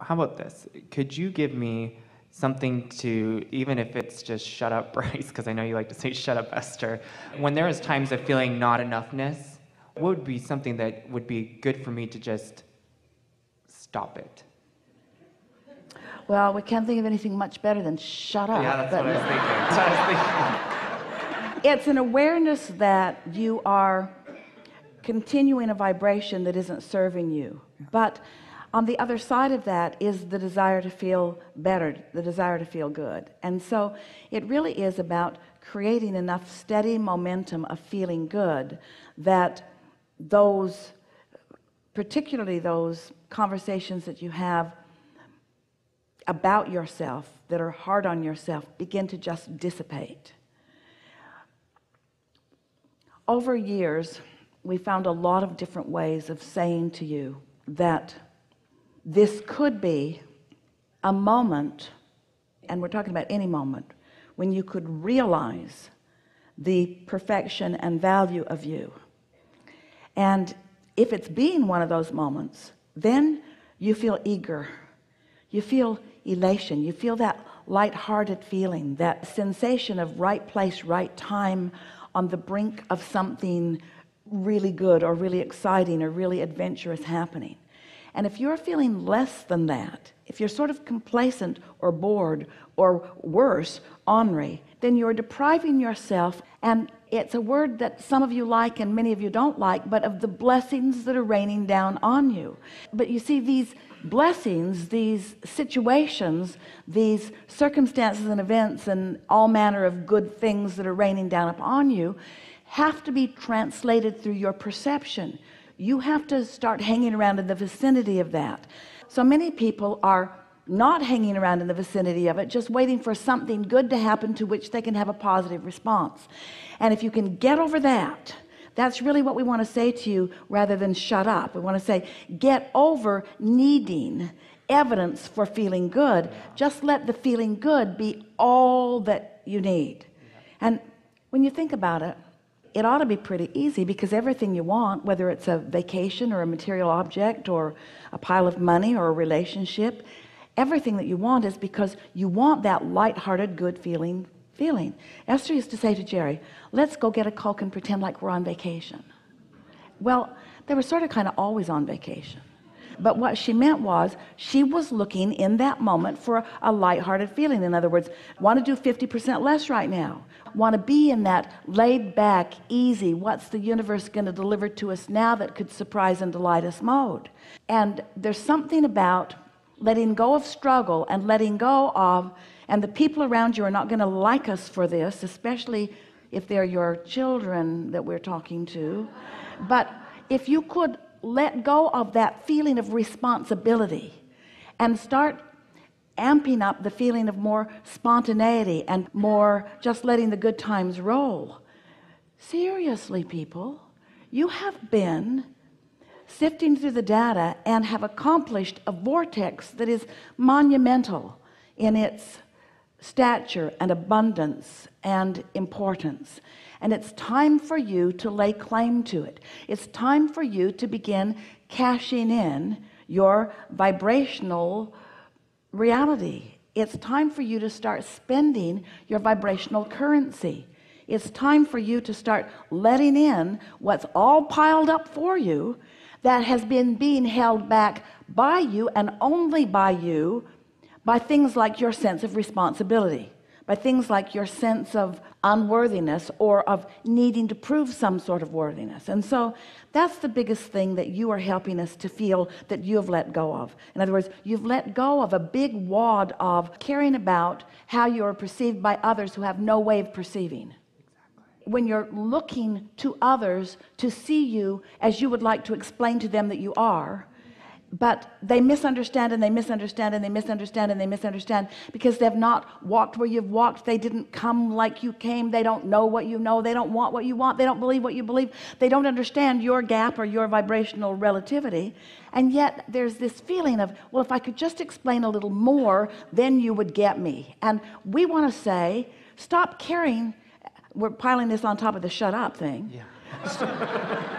How about this? Could you give me something to, even if it's just shut up, Bryce, because I know you like to say shut up, Esther. When there is times of feeling not enoughness, what would be something that would be good for me to just stop it? Well, we can't think of anything much better than shut up. Yeah, that's what I was thinking. That's what I was thinking. It's an awareness that you are continuing a vibration that isn't serving you. But on the other side of that is the desire to feel better, the desire to feel good. And so it really is about creating enough steady momentum of feeling good that those, particularly those conversations that you have about yourself that are hard on yourself, begin to just dissipate. Over years, we found a lot of different ways of saying to you that this could be a moment, and we're talking about any moment, when you could realize the perfection and value of you. And if it's been one of those moments, then you feel eager, you feel elation, you feel that light-hearted feeling, that sensation of right place, right time, on the brink of something really good or really exciting or really adventurous happening. And if you're feeling less than that, if you're sort of complacent or bored or worse, ornery, then you're depriving yourself, and it's a word that some of you like and many of you don't like, but of the blessings that are raining down on you. But you see, these blessings, these situations, these circumstances and events and all manner of good things that are raining down upon you have to be translated through your perception. You have to start hanging around in the vicinity of that. So many people are not hanging around in the vicinity of it, just waiting for something good to happen to which they can have a positive response. And if you can get over that, that's really what we want to say to you, rather than shut up. We want to say, get over needing evidence for feeling good. Just let the feeling good be all that you need. And when you think about it, it ought to be pretty easy, because everything you want, whether it's a vacation or a material object or a pile of money or a relationship, everything that you want is because you want that light-hearted, good feeling. Esther used to say to Jerry, let's go get a Coke and pretend like we're on vacation. Well, they were sort of kind of always on vacation. But what she meant was she was looking in that moment for a light-hearted feeling. In other words, want to do 50% less right now. Want to be in that laid-back, easy, what's the universe going to deliver to us now that could surprise and delight us mode. And there's something about letting go of struggle and letting go of, and the people around you are not going to like us for this, especially if they're your children that we're talking to. But if you could let go of that feeling of responsibility and start amping up the feeling of more spontaneity and more just letting the good times roll. Seriously, people, you have been sifting through the data and have accomplished a vortex that is monumental in its stature and abundance and importance. And it's time for you to lay claim to it. It's time for you to begin cashing in your vibrational reality. It's time for you to start spending your vibrational currency. It's time for you to start letting in what's all piled up for you that has been being held back by you, and only by you, by things like your sense of responsibility, by things like your sense of unworthiness or of needing to prove some sort of worthiness. And so that's the biggest thing that you are helping us to feel that you have let go of. In other words, you've let go of a big wad of caring about how you are perceived by others who have no way of perceiving. When you're looking to others to see you as you would like to explain to them that you are, but they misunderstand and they misunderstand and they misunderstand and they misunderstand because they've not walked where you've walked. They didn't come like you came. They don't know what you know. They don't want what you want. They don't believe what you believe. They don't understand your gap or your vibrational relativity. And yet there's this feeling of, well, if I could just explain a little more, then you would get me. And we want to say, stop caring. We're piling this on top of the shut up thing. Yeah.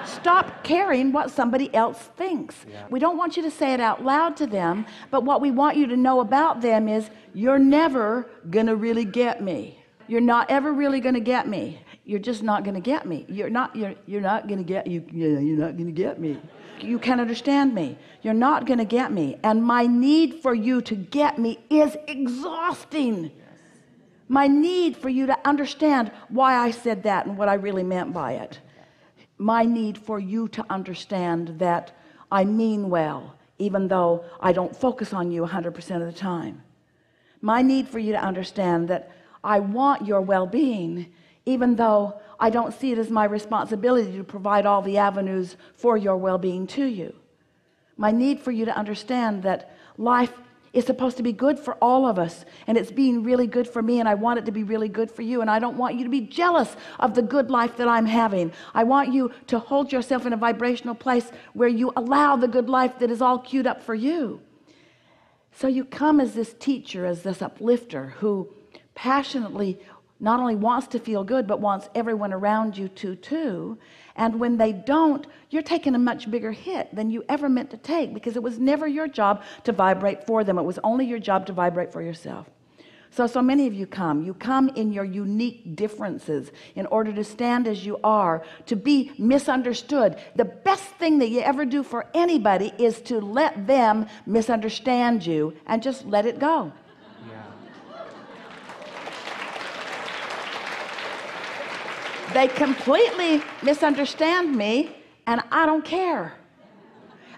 Stop caring what somebody else thinks. Yeah. We don't want you to say it out loud to them, but what we want you to know about them is you're never gonna really get me. You're not ever really gonna get me. You're just not gonna get me. You're not gonna get you. Yeah, you're not gonna get me. You can't understand me. You're not gonna get me. And my need for you to get me is exhausting. My need for you to understand why I said that and what I really meant by it. My need for you to understand that I mean well, even though I don't focus on you 100% of the time. My need for you to understand that I want your well-being, even though I don't see it as my responsibility to provide all the avenues for your well-being to you. My need for you to understand that life is supposed to be good for all of us, and it's being really good for me, and I want it to be really good for you, and I don't want you to be jealous of the good life that I'm having. I want you to hold yourself in a vibrational place where you allow the good life that is all queued up for you. So you come as this teacher, as this uplifter who passionately not only wants to feel good, but wants everyone around you to too. And when they don't, you're taking a much bigger hit than you ever meant to take, because it was never your job to vibrate for them. It was only your job to vibrate for yourself. So many of you come in your unique differences in order to stand as you are, to be misunderstood. The best thing that you ever do for anybody is to let them misunderstand you and just let it go. They completely misunderstand me, and I don't care.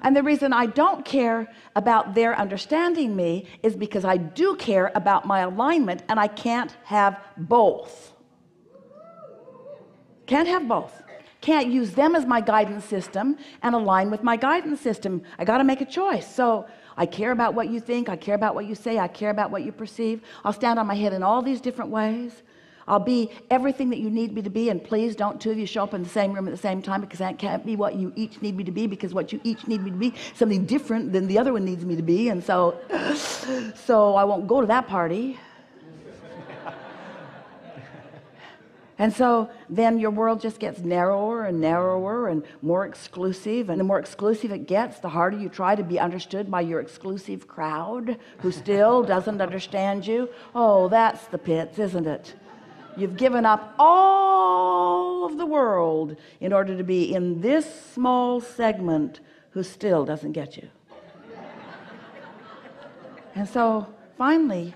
And the reason I don't care about their understanding me is because I do care about my alignment, and I can't have both. Can't have both. Can't use them as my guidance system and align with my guidance system. I got to make a choice. So I care about what you think. I care about what you say. I care about what you perceive. I'll stand on my head in all these different ways. I'll be everything that you need me to be, and please don't two of you show up in the same room at the same time, because that can't be what you each need me to be, because what you each need me to be is something different than the other one needs me to be. And so I won't go to that party. And so then your world just gets narrower and narrower and more exclusive, and the more exclusive it gets, the harder you try to be understood by your exclusive crowd who still doesn't understand you. Oh, that's the pits, isn't it? You've given up all of the world in order to be in this small segment who still doesn't get you. And so finally,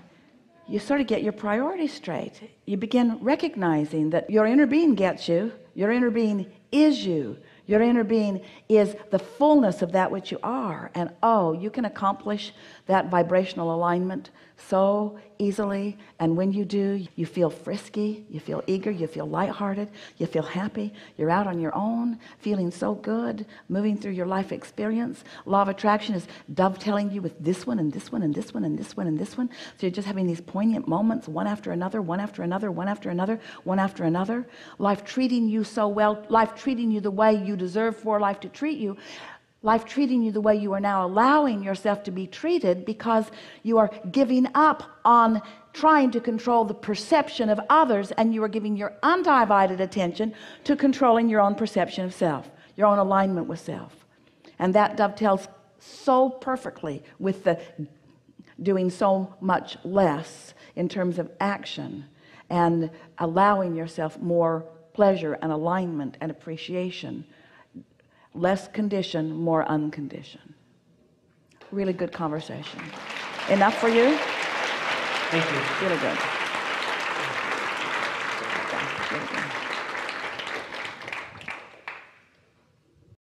you sort of get your priorities straight. You begin recognizing that your inner being gets you. Your inner being is you. Your inner being is the fullness of that which you are. And oh, you can accomplish that vibrational alignment so easily. And when you do, you feel frisky, you feel eager, you feel lighthearted, you feel happy. You're out on your own, feeling so good, moving through your life experience. Law of attraction is dovetailing you with this one and this one and this one and this one and this one. So you're just having these poignant moments, one after another, one after another, one after another, one after another. Life treating you so well, life treating you the way you deserve for life to treat you. Life treating you the way you are now allowing yourself to be treated, because you are giving up on trying to control the perception of others, and you are giving your undivided attention to controlling your own perception of self, your own alignment with self. And that dovetails so perfectly with the doing so much less in terms of action and allowing yourself more pleasure and alignment and appreciation. Less condition, more unconditioned. Really good conversation. Enough for you? Thank you. Really good.